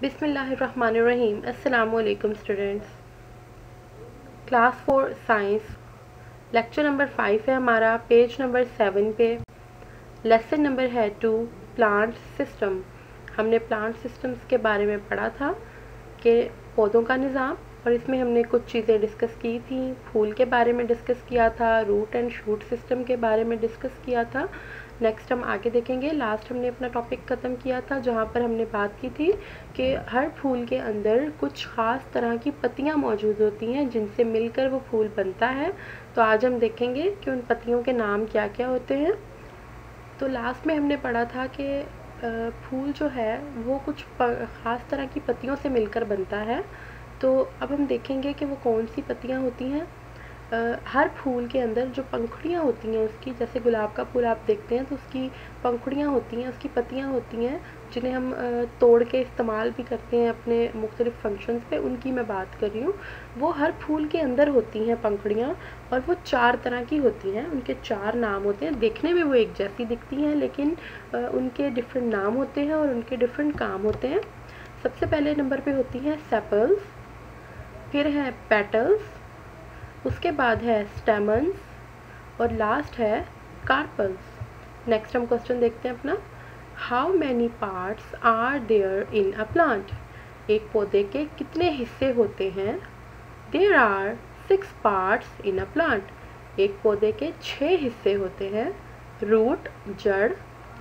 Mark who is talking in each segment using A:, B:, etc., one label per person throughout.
A: बिस्मिल्लाहिर्रहमानिर्रहीम। अस्सलामु अलैकुम students. Class 4 science lecture number 5 है हमारा, पेज नंबर 7 पे। लेसन नंबर है 2, प्लांट सिस्टम। हमने प्लांट सिस्टम्स के बारे में पढ़ा था कि पौधों का निज़ाम, और इसमें हमने कुछ चीज़ें डिस्कस की थी। फूल के बारे में डिस्कस किया था, रूट एंड शूट सिस्टम के बारे में डिस्कस किया था। नेक्स्ट हम आगे देखेंगे। लास्ट हमने अपना टॉपिक ख़त्म किया था जहाँ पर हमने बात की थी कि हर फूल के अंदर कुछ ख़ास तरह की पत्तियाँ मौजूद होती हैं जिनसे मिलकर वो फूल बनता है। तो आज हम देखेंगे कि उन पत्तियों के नाम क्या क्या होते हैं। तो लास्ट में हमने पढ़ा था कि फूल जो है वो कुछ ख़ास तरह की पत्तियों से मिलकर बनता है। तो अब हम देखेंगे कि वो कौन सी पत्तियाँ होती हैं। हर फूल के अंदर जो पंखुड़ियाँ होती हैं उसकी, जैसे गुलाब का फूल आप देखते हैं तो उसकी पंखुड़ियाँ होती हैं, उसकी पत्तियाँ होती हैं जिन्हें हम तोड़ के इस्तेमाल भी करते हैं अपने मुख्तलिफ़ फंक्शंस पे, उनकी मैं बात कर रही हूँ। वो हर फूल के अंदर होती हैं पंखुड़ियाँ, और वो 4 तरह की होती हैं। उनके 4 नाम होते हैं। देखने में वो एक जैसी दिखती हैं लेकिन उनके डिफरेंट नाम होते हैं और उनके डिफरेंट काम होते हैं। सबसे पहले नंबर पे होती हैं सेपल्स, फिर है पेटल्स, उसके बाद है स्टेमन्स, और लास्ट है कार्पल्स। नेक्स्ट हम क्वेश्चन देखते हैं अपना। How many parts are there in a plant? एक पौधे के कितने हिस्से होते हैं? There are 6 parts in a plant. एक पौधे के 6 हिस्से होते हैं। रूट जड़,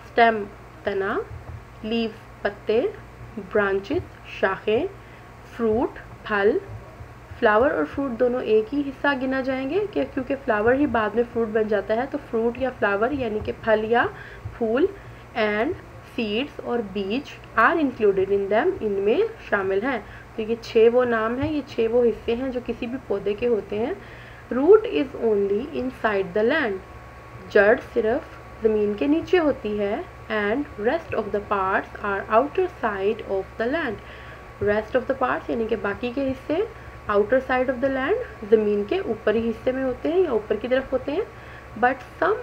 A: स्टेम तना, लीव्स पत्ते, ब्रांचेस शाखें, फ्रूट फल। फ्लावर और फ्रूट दोनों एक ही हिस्सा गिना जाएंगे क्योंकि फ्लावर ही बाद में फ्रूट बन जाता है। तो फ्रूट या फ्लावर यानी कि फल या फूल, एंड सीड्स और bees are included in them, इनमें शामिल हैं। तो ये 6 वो नाम हैं, ये 6 वो हिस्से हैं जो किसी भी पौधे के होते हैं। Root is only inside the land. जड़ सिर्फ ज़मीन के नीचे होती है। And rest of the parts are outer side of the land. Rest of the parts यानी कि बाकी के हिस्से outer side of the land, ज़मीन के ऊपरी हिस्से में होते हैं या ऊपर की तरफ होते हैं। But some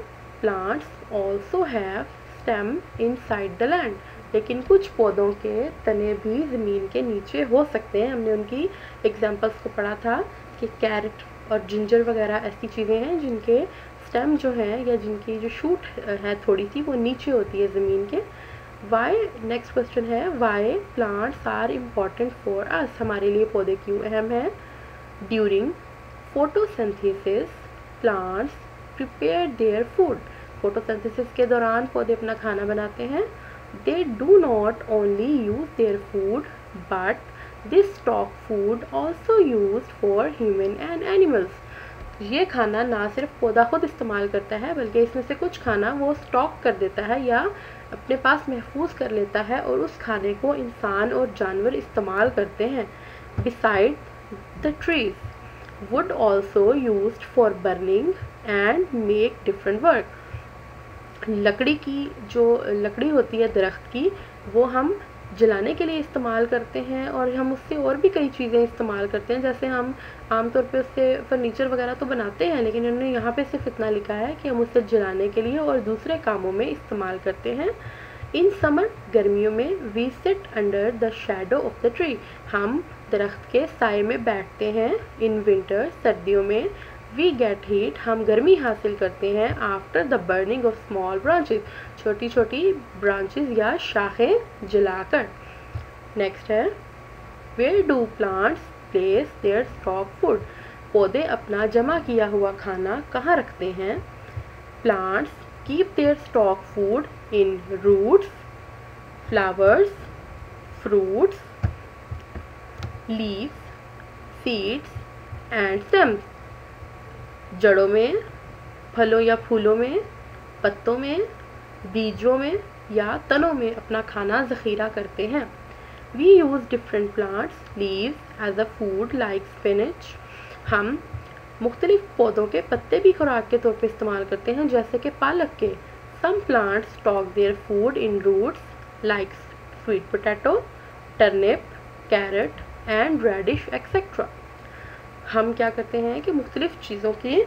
A: plants also have stem inside the land. लेकिन कुछ पौधों के तने भी ज़मीन के नीचे हो सकते हैं। हमने उनकी एग्जांपल्स को पढ़ा था कि कैरेट और जिंजर वगैरह ऐसी चीज़ें हैं जिनके स्टेम जो है या जिनकी जो शूट है थोड़ी सी, वो नीचे होती है ज़मीन के। वाई, नेक्स्ट क्वेश्चन है, why plants are important for us? हमारे लिए पौधे क्यों अहम है? During photosynthesis plants prepare their food. Photosynthesis के दौरान पौधे अपना खाना बनाते हैं। They do not only use their food but this stock food also use for human and animals. ये खाना ना सिर्फ पौधा खुद इस्तेमाल करता है बल्कि इसमें से कुछ खाना वो स्टॉक कर देता है या अपने पास महफूज कर लेता है, और उस खाने को इंसान और जानवर इस्तेमाल करते हैं। Beside the trees, would also used for burning and make different work. लकड़ी की जो लकड़ी होती है दरख्त की, वो हम जलाने के लिए इस्तेमाल करते हैं, और हम उससे और भी कई चीज़ें इस्तेमाल करते हैं। जैसे हम आमतौर पे उससे फर्नीचर वगैरह तो बनाते हैं, लेकिन उन्होंने यहाँ पे सिर्फ इतना लिखा है कि हम उससे जलाने के लिए और दूसरे कामों में इस्तेमाल करते हैं। इन समर, गर्मियों में, we sit under the shadow of the tree, हम दरख्त के साए में बैठते हैं। इन विंटर, सर्दियों में, वी गेट हीट, हम गर्मी हासिल करते हैं। After the burning of small branches, छोटी छोटी ब्रांचेस या शाखें जलाकर। नेक्स्ट है, where do plants place their stock food? पौधे अपना जमा किया हुआ खाना कहाँ रखते हैं? Plants keep their stock food in roots, flowers, fruits, leaves, seeds and stems. जड़ों में, फलों या फूलों में, पत्तों में, बीजों में या तनों में अपना खाना ज़ख़ीरा करते हैं। We use different plants leaves as a food like spinach. हम मुख्तलिफ पौधों के पत्ते भी खुराक के तौर पे इस्तेमाल करते हैं, जैसे कि पालक के। Some plants stock their food in roots like sweet potato, turnip, carrot and radish etcetera. हम क्या करते हैं कि मुख्तलिफ चीज़ों की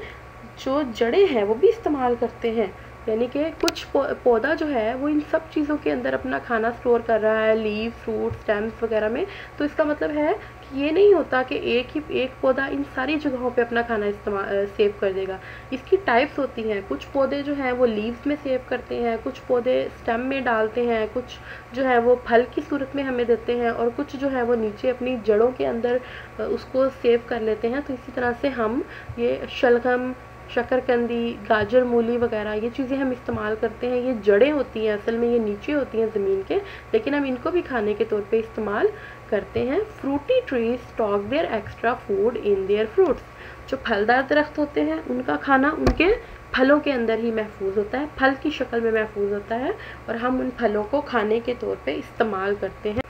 A: जो जड़ें हैं वो भी इस्तेमाल करते हैं। यानी कि कुछ पौधा जो है वो इन सब चीज़ों के अंदर अपना खाना स्टोर कर रहा है, लीव, फ्रूट, स्टेम्स वगैरह में। तो इसका मतलब है कि ये नहीं होता कि एक पौधा इन सारी जगहों पे अपना खाना सेव कर देगा। इसकी टाइप्स होती हैं, कुछ पौधे जो हैं वो लीव्स में सेव करते हैं, कुछ पौधे स्टेम में डालते हैं, कुछ जो है वो फल की सूरत में हमें देते हैं, और कुछ जो है वो नीचे अपनी जड़ों के अंदर उसको सेव कर लेते हैं। तो इसी तरह से हम ये शलगम, शकरकंदी, गाजर, मूली वगैरह ये चीज़ें हम इस्तेमाल करते हैं। ये जड़ें होती हैं, असल में ये नीचे होती हैं ज़मीन के, लेकिन हम इनको भी खाने के तौर पे इस्तेमाल करते हैं। Fruity trees stock their extra food in their fruits. जो फलदार दरख्त होते हैं उनका खाना उनके फलों के अंदर ही महफूज होता है, फल की शक्ल में महफूज होता है, और हम उन फलों को खाने के तौर पे इस्तेमाल करते हैं।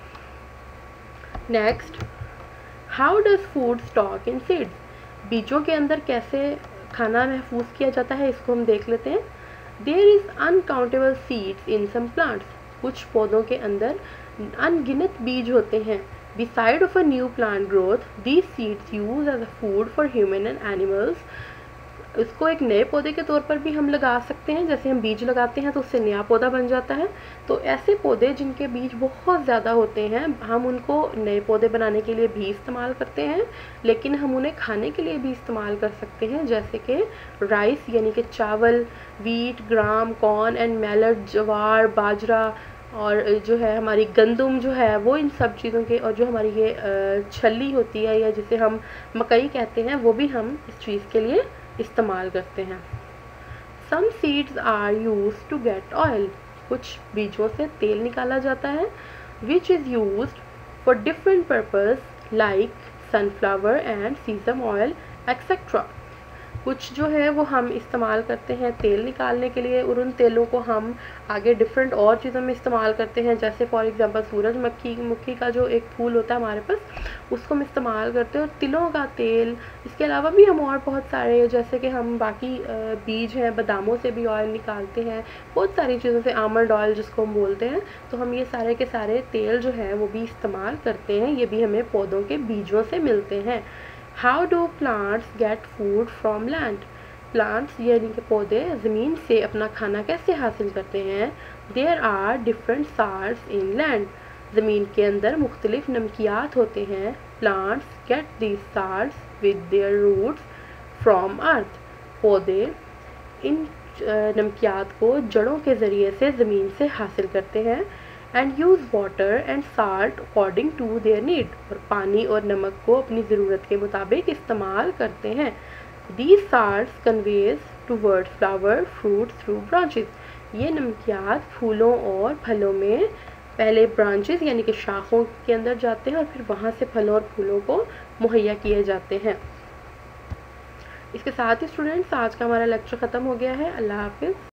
A: Next, how does food stock in seeds. बीजों के अंदर कैसे खाना महफूज किया जाता है, इसको हम देख लेते हैं। There is uncountable seeds in some plants. कुछ पौधों के अंदर अनगिनत बीज होते हैं। Beside of a new plant growth, these seeds use as a food for human and animals. इसको एक नए पौधे के तौर पर भी हम लगा सकते हैं, जैसे हम बीज लगाते हैं तो उससे नया पौधा बन जाता है। तो ऐसे पौधे जिनके बीज बहुत ज़्यादा होते हैं, हम उनको नए पौधे बनाने के लिए भी इस्तेमाल करते हैं, लेकिन हम उन्हें खाने के लिए भी इस्तेमाल कर सकते हैं, जैसे कि राइस यानी कि चावल, wheat, gram, corn and millet, jowar, bajra, और जो है हमारी गंदम जो है वो इन सब चीज़ों के, और जो हमारी ये छली होती है या जिसे हम मकई कहते हैं, वो भी हम इस चीज़ के लिए इस्तेमाल करते हैं। Some seeds are use to get oil. कुछ बीजों से तेल निकाला जाता है, which is use for different purpose like sunflower and sesame oil etcetera. कुछ जो है वो हम इस्तेमाल करते हैं तेल निकालने के लिए, और उन तेलों को हम आगे डिफरेंट और चीज़ों में इस्तेमाल करते हैं, जैसे फॉर एग्जांपल सूरजमुखी का जो एक फूल होता है हमारे पास, उसको हम इस्तेमाल करते हैं, और तिलों का तेल। इसके अलावा भी हम और बहुत सारे, जैसे कि हम बाकी बीज हैं, बादामों से भी ऑयल निकालते हैं, बहुत सारी चीज़ों से, आमंड ऑयल जिसको हम बोलते हैं। तो हम ये सारे के सारे तेल जो है वो भी इस्तेमाल करते हैं, ये भी हमें पौधों के बीजों से मिलते हैं। How do plants get food from land. Plants यानी कि पौधे ज़मीन से अपना खाना कैसे हासिल करते हैं। There are different salts in land. ज़मीन के अंदर मुख्तलिफ नमकियात होते हैं। Plants get these salts with their roots from earth. पौधे इन नमकियात को जड़ों के ज़रिए से ज़मीन से हासिल करते हैं। And use water and salt according to their need. और पानी और नमक को अपनी ज़रूरत के मुताबिक इस्तेमाल करते हैं। These salts conveys towards flower fruit through branches. ये नमकियात फूलों और फलों में पहले ब्रांचेस यानी कि शाखों के अंदर जाते हैं, और फिर वहाँ से फलों और फूलों को मुहैया किए जाते हैं। इसके साथ ही स्टूडेंट्स, आज का हमारा लेक्चर ख़त्म हो गया है। अल्लाह हाफिज़।